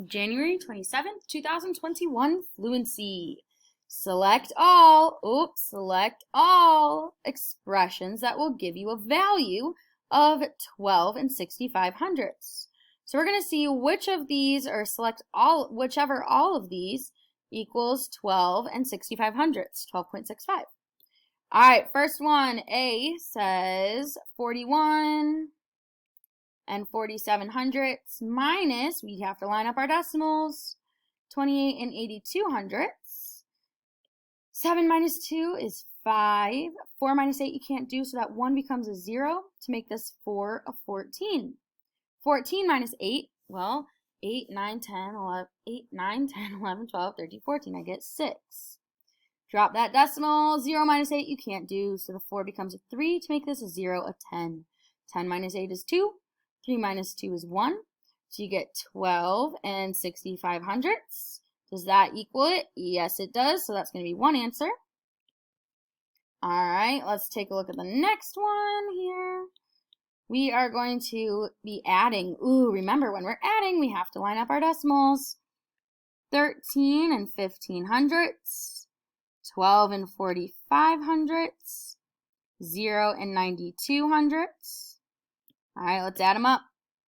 January 27th, 2021, Fluency. Select all expressions that will give you a value of 12 and 6500ths. So we're going to see which of these, or select all, whichever all of these equals 12 and 6500ths, 12.65. All right, first one, A says 41 and 4700ths minus, we have to line up our decimals, 28 and 8200ths. 7 minus 2 is 5. 4 minus 8 you can't do, so that 1 becomes a 0 to make this 4 of 14. 14 minus 8, well, 8, 9, 10, 11, 8, 9, 10, 11, 12, 13, 14. I get 6. Drop that decimal. 0 minus 8 you can't do, so the 4 becomes a 3 to make this a 0 of 10. 10 minus 8 is 2. 3 minus 2 is 1. So you get 12 and 6500ths. Does that equal it? Yes, it does. So that's going to be one answer. All right, let's take a look at the next one here. We are going to be adding. Ooh, remember when we're adding, we have to line up our decimals. 13 and 1500ths. 12 and 4500ths. 0 and 9200ths. All right, let's add them up.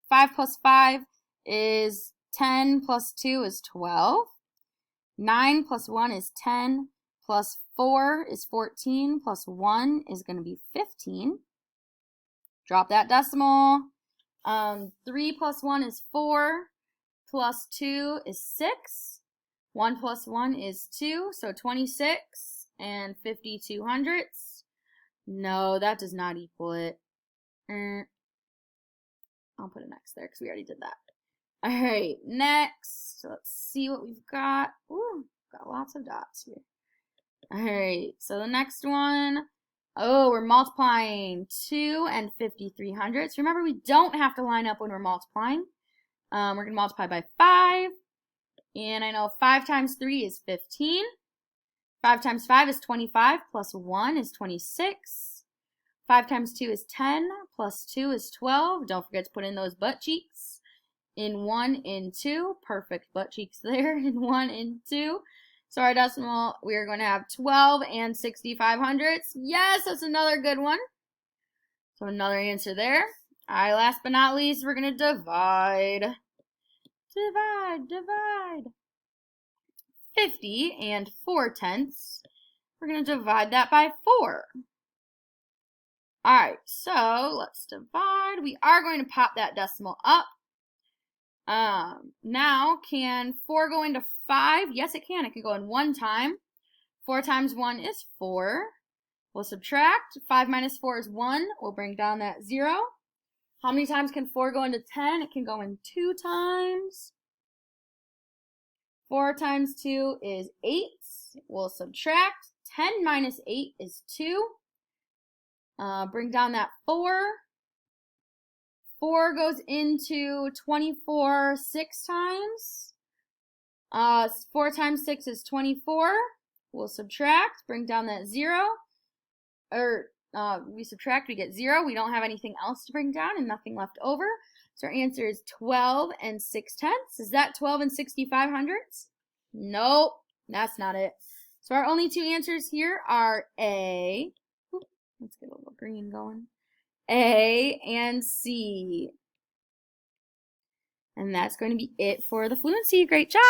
5 plus 5 is 10 plus 2 is 12. 9 plus 1 is 10. Plus 4 is 14. Plus 1 is going to be 15. Drop that decimal. 3 plus 1 is 4. Plus 2 is 6. 1 plus 1 is 2. So 26 and 5200ths. No, that does not equal it. I'll put an X there because we already did that. All right, next. So let's see what we've got. Ooh, got lots of dots here. All right, so the next one. Oh, we're multiplying 2 and 5300ths. Remember, we don't have to line up when we're multiplying. We're going to multiply by 5. And I know 5 times 3 is 15. 5 times 5 is 25, plus 1 is 26. 5 times 2 is 10, plus 2 is 12. Don't forget to put in those butt cheeks. In 1 and 2, perfect butt cheeks there. In 1 and 2. So our decimal, we are going to have 12 and 6500ths. Yes, that's another good one. So another answer there. All right, last but not least, we're going to divide. Divide. 50 and 4/10. We're going to divide that by 4. All right, so let's divide. We are going to pop that decimal up. Now, can 4 go into 5? Yes, it can. It can go in 1 time. 4 times 1 is 4. We'll subtract. 5 minus 4 is 1. We'll bring down that 0. How many times can 4 go into 10? It can go in 2 times. 4 times 2 is 8. We'll subtract. 10 minus 8 is 2. Bring down that 4. 4 goes into 24 6 times. 4 times 6 is 24. We'll subtract. Bring down that 0. We subtract, we get 0. We don't have anything else to bring down and nothing left over. So our answer is 12 and 6/10. Is that 12 and 6500ths? Nope, that's not it. So our only 2 answers here are A. Let's get a little green going. A and C. And that's going to be it for the Fluency. Great job!